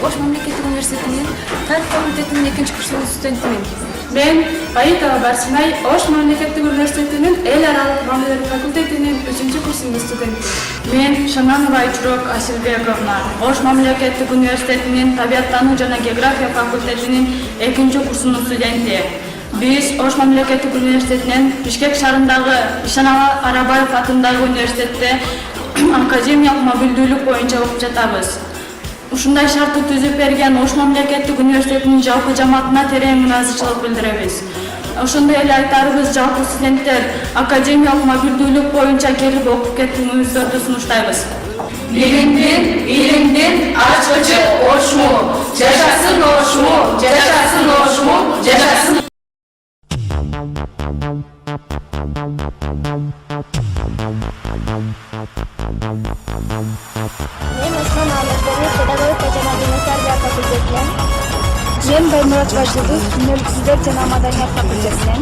Ош мамлекеттик университетинин тарих факультетинин 2-курсунун студентимин. Мен Аитова Барсынай Ош мамлекеттик университетинин эл аралык мамилелер факультетинин 3-курсунун студенти. Мен Шананова Айчурок Асилбековна Ош мамлекеттик университетинин табияттануу жана география факультетинин 2-курсунун студенти. Биз Ош мамлекеттик университетинин Бишкек шаарындагы Ишаналы Арабаев атындагы университетте академиялык мобилдүүлүк боюнча окуп жатабыз. Ушундай шартты түзүп берген Ош мамлекеттик университетинин жалпы жамаатына терең ыраазычылык билдиребиз. Ошондой эле айтарыбыз, жалпы студенттер академиялык мобилдүүлүк боюнча келип окуп кетүүңүздөрдү сунуштайбыз. Илимдин ачкычы Ошму, жашасын Ошму, жашасын Ошму, жашасын. Мен Осман Алмазбеков педагогика жана гуманитария факультетинен. Мен Баймурат Башидов журналистика жана маданият факультетинен.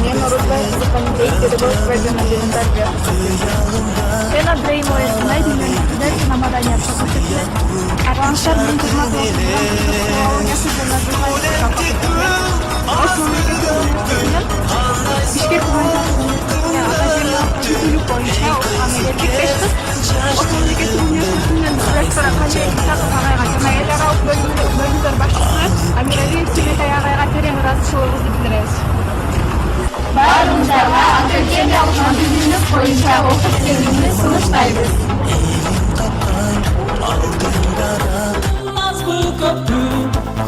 Мен Орутбаев Кызыкалиев педагогика жана гуманитария факультетинен. Мен Абдраимова Эсмай журналистика жана маданият факультетинен. Аралаштар менен кызмат филологиясы жана журналистика факультетинен. Ош мамлекеттик университетинен Бишкек университетинин академиялык мобилдүүлүк боюнча окуган эркек 5 кыз. Ош мамлекеттик университетинин ректору Калиев Исаков агайга жана эл аралык бөлүмдөр башчысы Амиралиев Тимекай агайга терең ыраазычылыгыбызды билдиребиз. Баарыңыздарга академиялык мобилдүүлүк боюнча окуп келүүнү сунуштайбыз.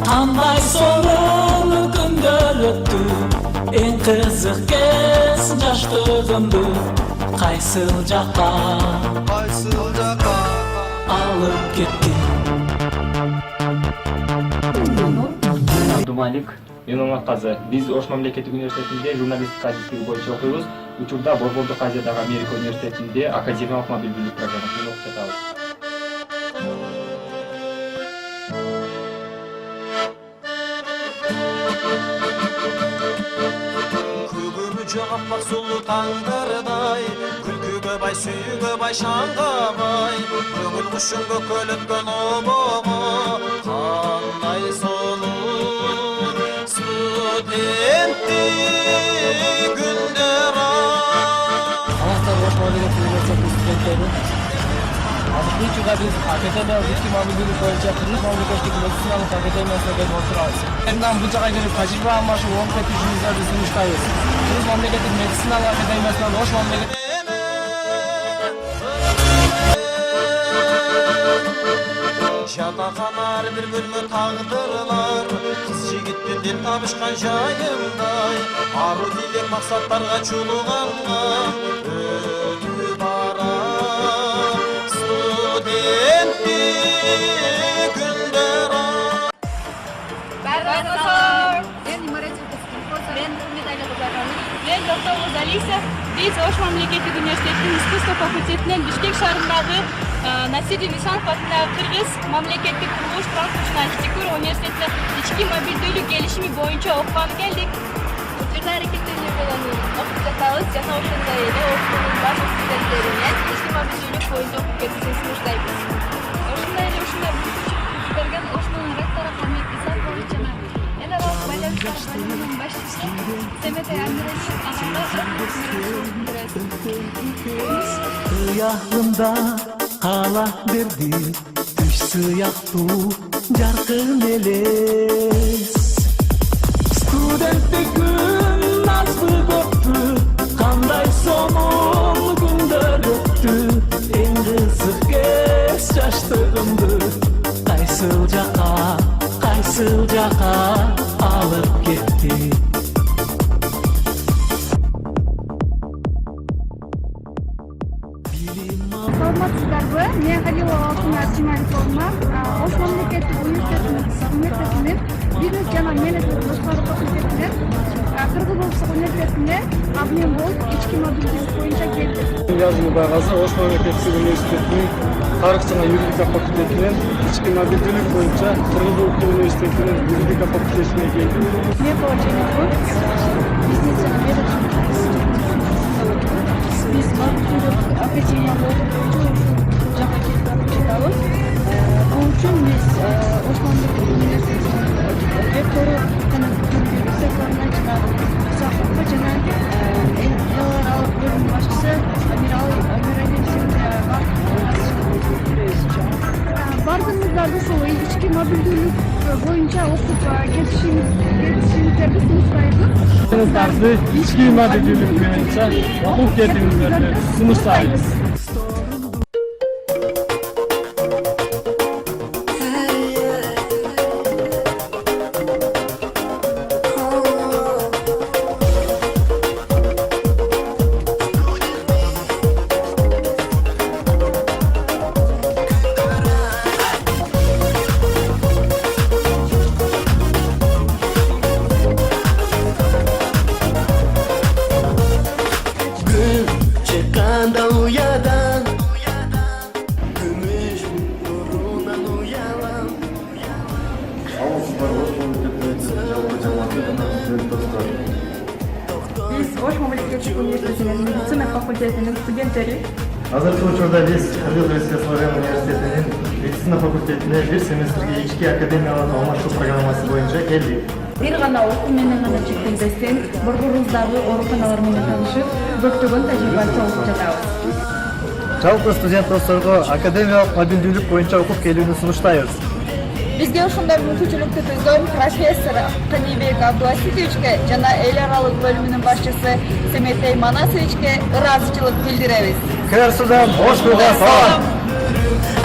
Кандай сонун күндөр өттү, эң кызык кез жаштыгымды кайсыл жакка алып кетти. Абдумалик, мен Омарказы. Биз Ош мамлекеттик университетинде журналистика адистиги боюнча окуйбуз. Учурда Борбордук Азиядагы Америка университетинде академиялык мобилдүүлүк программасын окуп жатабыз. Жаппак сулуу таңдардай, күлкүгө бай, сүйүүгө бай, шаңга бай, көңүл кушун көкөл өткөн обого, кандай сонун студенттик күндөр Аластар Ош мамлекеттик университетинин студенттери. Азыркы учурда биз академиялык ички мамилдүүлүк боюнча Кыргыз мамлекеттик медициналык академиясына келип отурабыз. Мындан бул жака келип тажрыйба алмашып, окуп кетүүбүздү сунуштайбыз. Кыргыз мамлекеттик медициналык академиясынан Ош мамлекеттик жатаканар бир бөлмө тагдырлар, кыз жигиттин дил табышкан жайымдай, ару тилек максаттарга чулуганга өтүп барам студенттик күндөр. Мен Доктор Алиса. Биз Ош мамлекеттик университетинин искусство факультетинен Бишкек шаарындагы Насирдин Исанов атындагы Кыргыз мамлекеттик курулуш транспорт жана архитектура университетине ички мобилдүүлүк келишими боюнча окуганы келдик. Учурда аракеттенүү болонун окуп жатабыз жана ошондой эле Ошмунун бардык студенттерине ички мобилдүүлүк боюнча окуп кетүүсүн сунуштайбыз. Ошондой эле ушундай мүмкүнчүлүк берген Ошмунун ректору Калиев Исакович жана эл аралык байланыштар бөлүмүнүн башчысы Семетей Амиралиев агайга Kıyağında hala verdi, düş sıyaqtı jarkın eles. Studentlik gün nazlı göptü, kanday sonun gündör öptü. En kızık kez yaştığımdı, kaysıl jaka, kaysıl Кызыл жака алып кетти. Саламатсыздарбы? Мен Халилова Алтынар Сималиковна, Ош мамлекеттик университетинин бизнес жана менеджмент башкаруу факультетинен Кыргыз Улуттук университетине абмен болуп ички мобилдүүлүк боюнча келдим. Yazımı Baygazi, Oş Memleketçi Üniversitesi'nin Tarık Sana Yuridika Fakültesi'nin içki mobildülük boyunca Kırgız Uludağ Üniversitesi'nin Yuridika Fakültesi'ne geldim. Мен Колченков, бизнес жана менеджмент биз мобилдүүлүк академиялык боюнча ушул жакка келип жатабыз. Бул үчүн биз Ош мамлекеттик университетинин ректору жана секретарына Исаковго жана эл аралык бөлүм башчысы Амирали Семираяга бардыгыңыздарды ушул ички мобилдүүлүк боюнча окуп кетишиңиздерди сунуштайбыз. Sizlerdi içki mobildülük boyunca okul geldiğinizde sınıftayız. Çıkanda uyadan Gümüş nurundan uyalan Биз Ош мамлекеттик университетинин медицина факультетинин студенттери. Азыркы учурда биз Кыргыз Республикасы университетинин медицина факультетине бир семестрге ички академиялык алмашуу программасы боюнча келдик. Бир гана окуу менен гана чектелбестен борборуңуздагы ооруканалар менен таанышып, көптөгөн тажрыйба чогулуп жатабыз. Жалпы студент досторго академиялык мобилдүүлүк боюнча окуп келүүнү сунуштайбыз. Бизге ушундай мүмкүнчүлүктү түзгөн профессор Канибек Абдуласидовичке жана эл аралык бөлүмүнүн башчысы Семетей Манасовичке ыраазычылык билдиребиз. Кырсыдан хош көрдүңүз.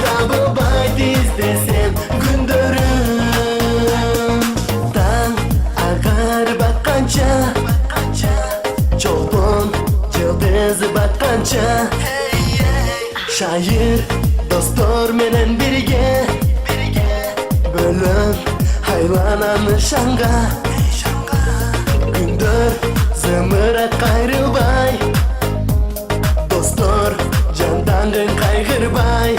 Табылбай издесем күндөрүм Таң агар бакканча Чолпон жылдызы бакканча Шайыр достор менен бирге Бөлөп айланам шаңга Күндөр зымырат кайрылбай Достор жандаңын кайгырбай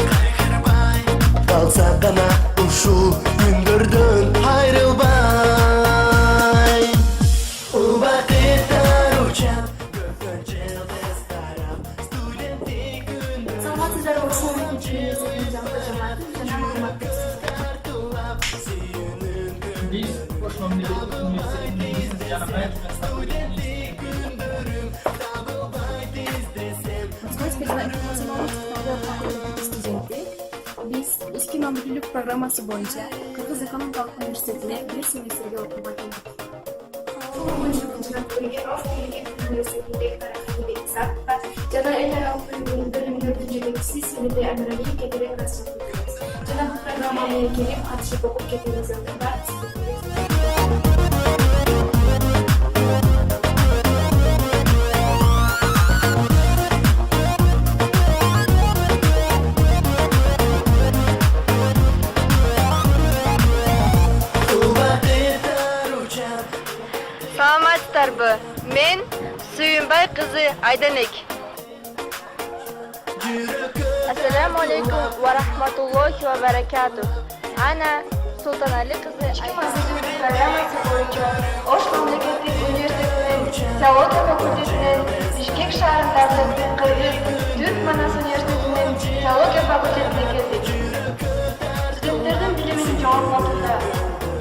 Калса гана ушул күндөрдөн айрылбай Убакыттар учат көккөн жылдыз тарап Студенттик күн Саламатсыздар, Ош мамлекеттик университетинин жалпы жамааты жана урматтуу Biz Oş Memleketçi Üniversitesi'nin Medicine jana Management студенти биз ички мобилдүүлүк программасы боюнча Кыргыз экономикалык университетине бир семестрге окууга келдик. жана эл аралык бөлүмдөрдүн жетекчиси Семетей Амиралиев кетирек расчет жана бул программа менен келип катышып окуп кетүүңүздөрдү Саламатсыздарбы? Мен Сүйүнбай кызы Айданек. Ассаламу алейкум ва рахматуллахи ва баракатух. Ана Султанали кызы мобилдүүлүк программасы боюнча Ош мамлекеттик университетинин теология факультетинен Бишкек шаарындагы Кыргыз Түрк Манас университетинин теология факультетине келдик. Студенттердин билимин жоғарылатууда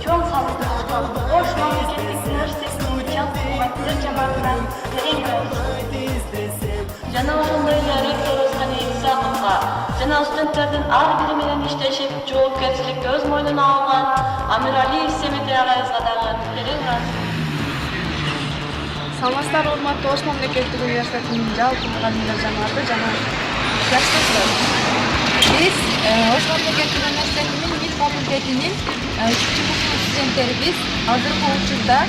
чоң салымды кошкон Ош мамлекеттик университетинин жалпы мугаттар жамаатынан терең ыраазычылык. Жана ошондой эле ректор Канибек Исаковго жана студенттердин ар бири менен иштешип, жоопкерчиликти өз мойнуна алган Амиралиев Семетей агайыбызга дагы терең ыраазычылык. Саламатсыздар, урматтуу Ош мамлекеттик университетинин жалпы мугалимдер жамааты жана жашташтар. Биз Ош мамлекеттик университетинин факультетинин 3-курс студенттерибиз азыркы учурда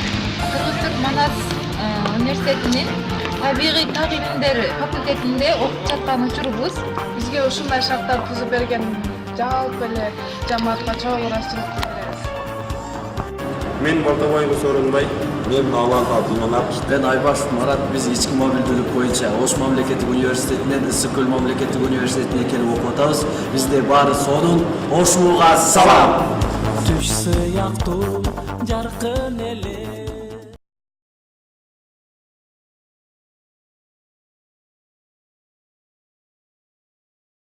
Кыргыз Манас университетинин табигый так илимдери факультетинде окуп жаткан учурубуз. Бизге ушундай шарттар түзүп берген жалпы эле жамаатка чоң ыраазычылык билдиребиз. Мен Малтабаев Сооронбай. Мен Алан Абдулманап. Ben Aybarsız Marat, biz içki mobildilik boyunca Oş Mamleketi Üniversiteti'nden Issikkol Mamleketi Üniversiteti'ne kelip okutабыз. Bizde bari sonun Oşmuğa salam. Түш сыяктуу жаркын эле